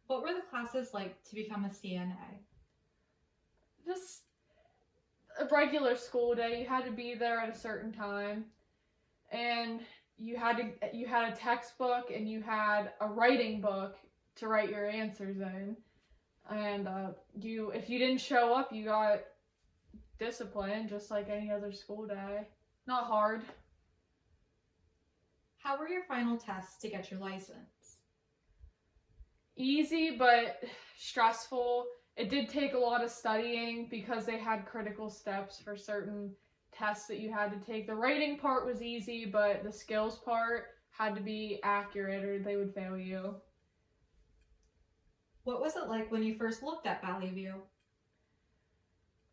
What were the classes like to become a CNA? Just a regular school day. You had to be there at a certain time, and you had a textbook and you had a writing book to write your answers in. And you if you didn't show up, you got disciplined just like any other school day. Not hard. How were your final tests to get your license? Easy but stressful. It did take a lot of studying because they had critical steps for certain tests that you had to take. The writing part was easy, but the skills part had to be accurate or they would fail you. What was it like when you first looked at Valley View?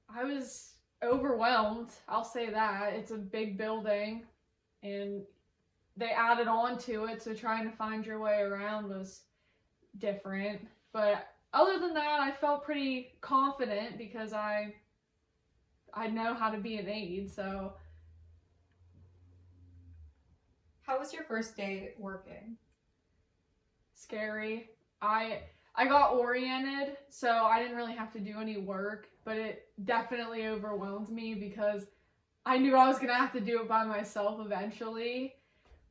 I was overwhelmed, I'll say that. It's a big building and they added on to it, so trying to find your way around was different. But other than that, I felt pretty confident because I know how to be an aide, so How was your first day working? scary. I got oriented, so I didn't really have to do any work, but it definitely overwhelmed me because I knew I was gonna have to do it by myself eventually.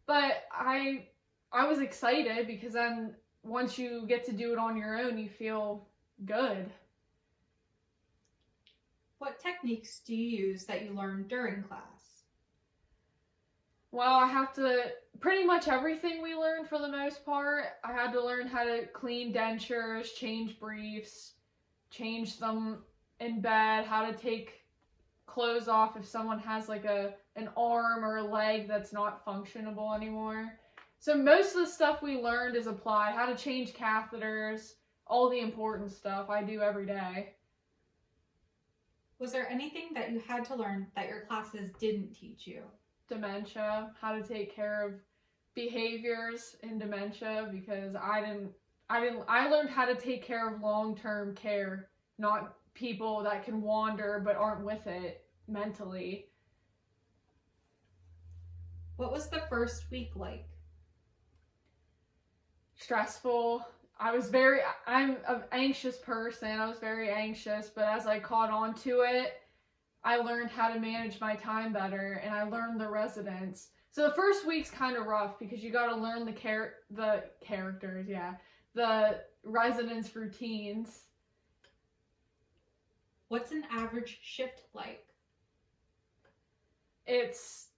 But I was excited because then once you get to do it on your own, you feel good. What techniques do you use that you learned during class? Well, I have to pretty much everything we learned for the most part. I had to learn how to clean dentures, change briefs, change them in bed, how to take clothes off if someone has like an arm or a leg that's not functionable anymore. So most of the stuff we learned is applied. How to change catheters, all the important stuff I do every day. Was there anything that you had to learn that your classes didn't teach you? Dementia, how to take care of behaviors in dementia because I learned how to take care of long-term care, not people that can wander but aren't with it mentally. What was the first week like? Stressful. I'm an anxious person. I was very anxious, but as I caught on to it, I learned how to manage my time better and I learned the residents. So the first week's kind of rough because you got to learn the characters, yeah. The residents' routines. What's an average shift like? It's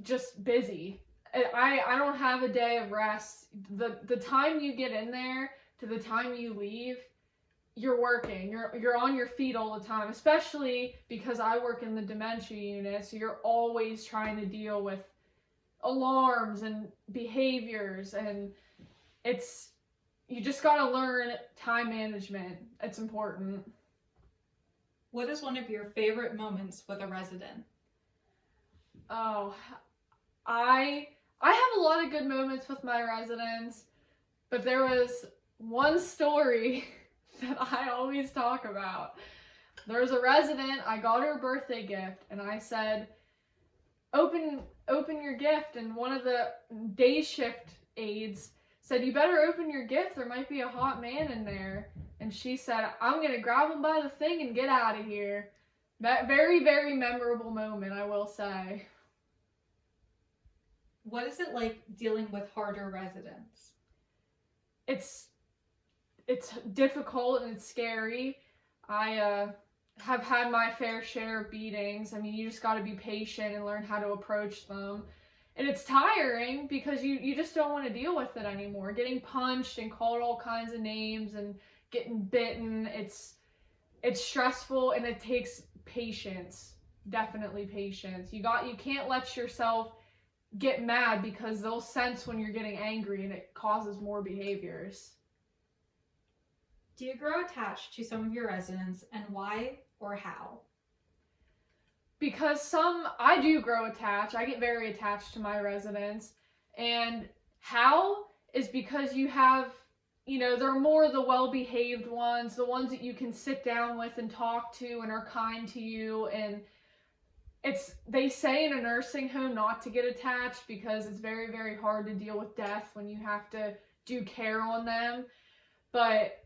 just busy. I don't have a day of rest. The time you get in there to the time you leave, you're working. You're on your feet all the time, especially because I work in the dementia unit, so you're always trying to deal with alarms and behaviors and you just got to learn time management. It's important. What is one of your favorite moments with a resident? Oh, I have a lot of good moments with my residents, but there was one story that I always talk about. There was a resident, I got her a birthday gift, and I said, open your gift, and one of the day shift aides said, you better open your gift, there might be a hot man in there. And she said, I'm gonna grab him by the thing and get out of here. That very, very memorable moment, I will say. What is it like dealing with harder residents? It's difficult and it's scary. I have had my fair share of beatings. I mean, you just got to be patient and learn how to approach them. And it's tiring because you just don't want to deal with it anymore. Getting punched and called all kinds of names and getting bitten, it's stressful and it takes patience. Definitely patience. You can't let yourself get mad because they'll sense when you're getting angry and it causes more behaviors. Do you grow attached to some of your residents and why or how? Because I do grow attached. I get very attached to my residents. And how is because you have, they're more the well-behaved ones, the ones that you can sit down with and talk to and are kind to you. And they say in a nursing home not to get attached because it's very, very hard to deal with death when you have to do care on them. but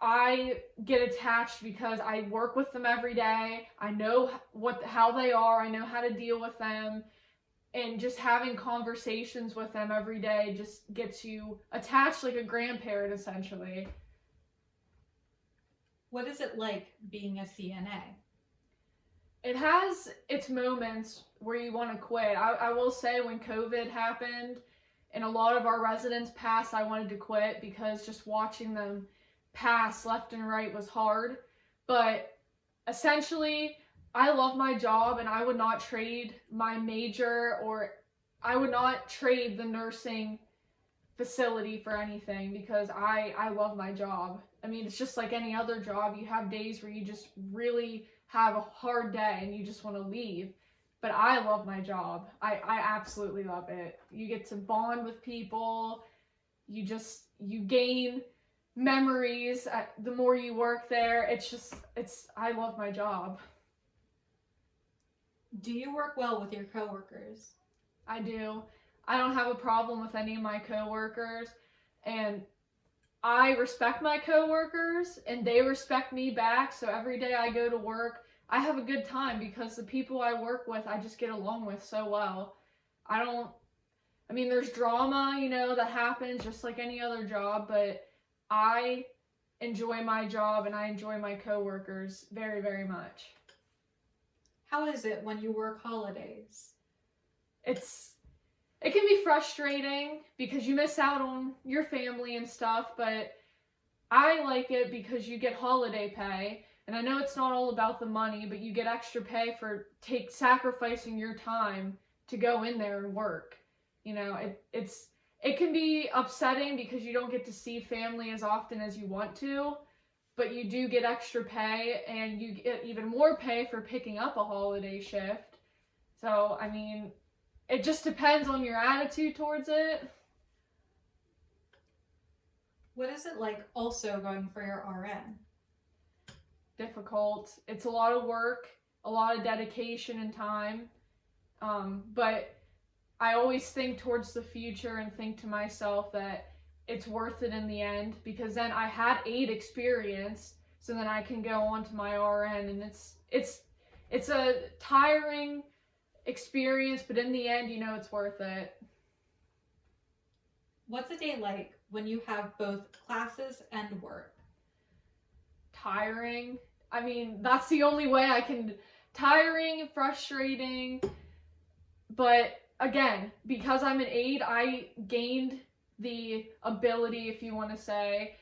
I get attached because I work with them every day. I know how they are. I know how to deal with them. And just having conversations with them every day just gets you attached like a grandparent, essentially. What is it like being a CNA? It has its moments where you want to quit. I will say when COVID happened and a lot of our residents passed, I wanted to quit because just watching them pass left and right was hard. But essentially, I love my job and I would not trade my major, or I would not trade the nursing facility for anything because I love my job. I mean, it's just like any other job. You have days where you just really have a hard day and you just want to leave. But I love my job. I absolutely love it. You get to bond with people. You gain memories the more you work there. I love my job. Do you work well with your coworkers? I do. I don't have a problem with any of my coworkers, and I respect my coworkers and they respect me back. So every day I go to work, I have a good time because the people I work with, I just get along with so well. I mean, there's drama, that happens just like any other job, but I enjoy my job and I enjoy my coworkers very, very much. How is it when you work holidays? It can be frustrating because you miss out on your family and stuff, but I like it because you get holiday pay. And I know it's not all about the money, but you get extra pay for sacrificing your time to go in there and work. It can be upsetting because you don't get to see family as often as you want to, but you do get extra pay and you get even more pay for picking up a holiday shift. So, I mean, it just depends on your attitude towards it. What is it like also going for your RN? Difficult. It's a lot of work, a lot of dedication and time. But I always think towards the future and think to myself that it's worth it in the end, because then I had aid experience, so then I can go on to my RN, and it's a tiring experience, but in the end, it's worth it. What's a day like when you have both classes and work? Tiring. I mean, that's the only way I can. Tiring, frustrating, but again, because I'm an aide, I gained the ability, if you want to say,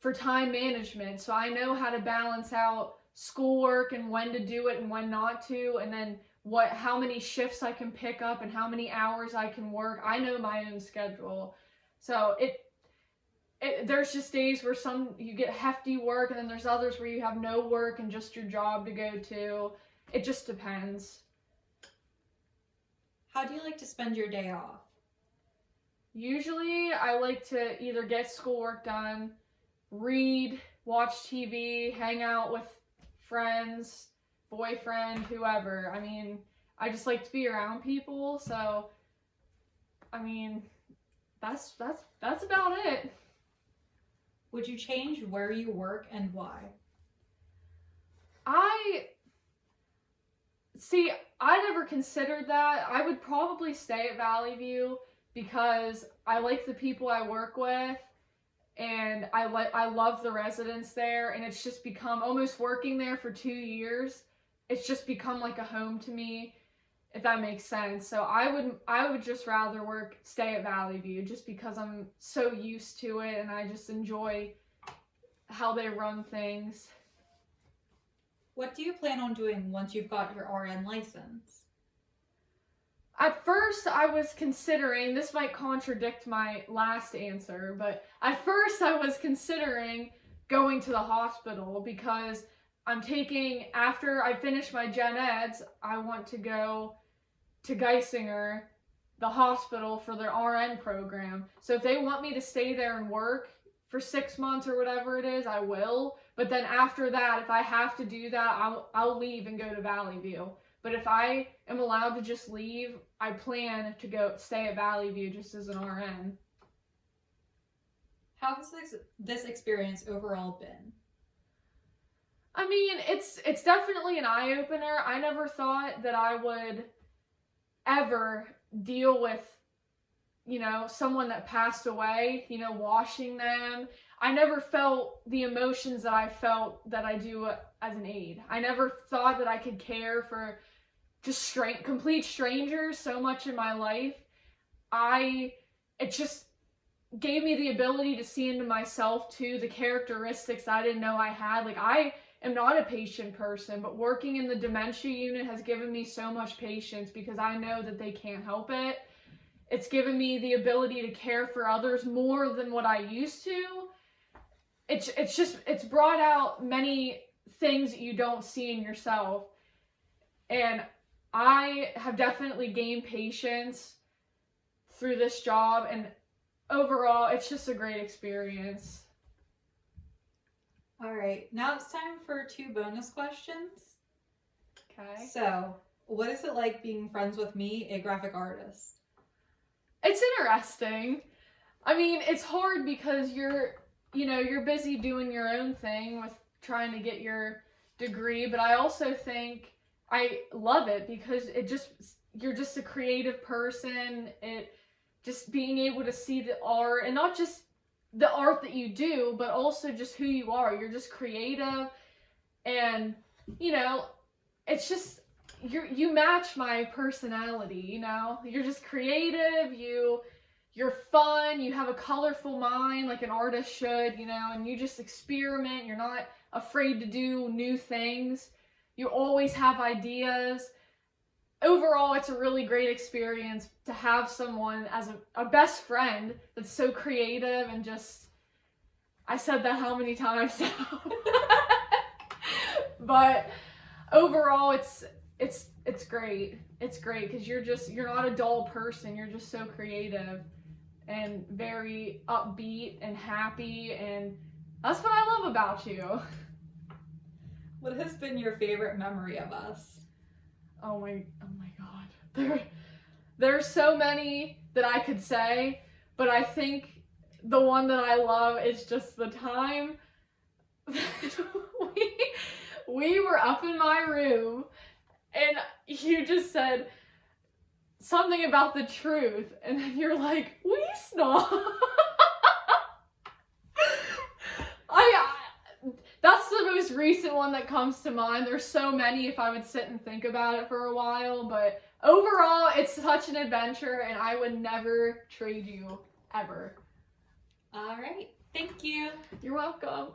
for time management. So I know how to balance out schoolwork and when to do it and when not to, and then how many shifts I can pick up and how many hours I can work. I know my own schedule. So there's just days where you get hefty work, and then there's others where you have no work and just your job to go to. It just depends. How do you like to spend your day off? Usually I like to either get schoolwork done, read, watch TV, hang out with friends, boyfriend, whoever. I mean, I just like to be around people, so I mean, that's about it. Would you change where you work and why? I never considered that. I would probably stay at Valley View because I like the people I work with, and I love the residents there, and it's just become, almost working there for 2 years, it's just become like a home to me, if that makes sense. So I would just rather stay at Valley View just because I'm so used to it and I just enjoy how they run things. What do you plan on doing once you've got your RN license? At first, I was considering, this might contradict my last answer, but at first I was considering going to the hospital because after I finish my gen eds, I want to go to Geisinger, the hospital, for their RN program. So if they want me to stay there and work for 6 months or whatever it is, I will. But then after that, if I have to do that, I'll leave and go to Valley View. But if I am allowed to just leave, I plan to stay at Valley View just as an RN. How has this experience overall been? I mean, it's definitely an eye-opener. I never thought that I would ever deal with, someone that passed away, washing them. I never felt the emotions that I felt that I do as an aide. I never thought that I could care for just complete strangers so much in my life. It just gave me the ability to see into myself too, the characteristics I didn't know I had. Like, I am not a patient person, but working in the dementia unit has given me so much patience because I know that they can't help it. It's given me the ability to care for others more than what I used to. It's brought out many things that you don't see in yourself. And I have definitely gained patience through this job, and overall, it's just a great experience. All right, now it's time for 2 bonus questions. Okay. So, what is it like being friends with me, a graphic artist? It's interesting. I mean, it's hard because you're busy doing your own thing with trying to get your degree, but I also think I love it because you're just a creative person. It just being able to see the art, and not just the art that you do, but also just who you are. You're just creative, and it's just you match my personality. You're just creative, you're fun, you have a colorful mind like an artist should, and you just experiment. You're not afraid to do new things. You always have ideas. Overall, it's a really great experience to have someone as a best friend that's so creative, and just, I said that how many times now? But overall, it's great. It's great because you're not a dull person. You're just so creative and very upbeat and happy, and that's what I love about you. What has been your favorite memory of us? Oh my God. There's so many that I could say, but I think the one that I love is just the time we were up in my room and you just said something about the truth, and then you're like, "We snore." That's the most recent one that comes to mind. There's so many if I would sit and think about it for a while, but overall, it's such an adventure, and I would never trade you, ever. All right, thank you. You're welcome.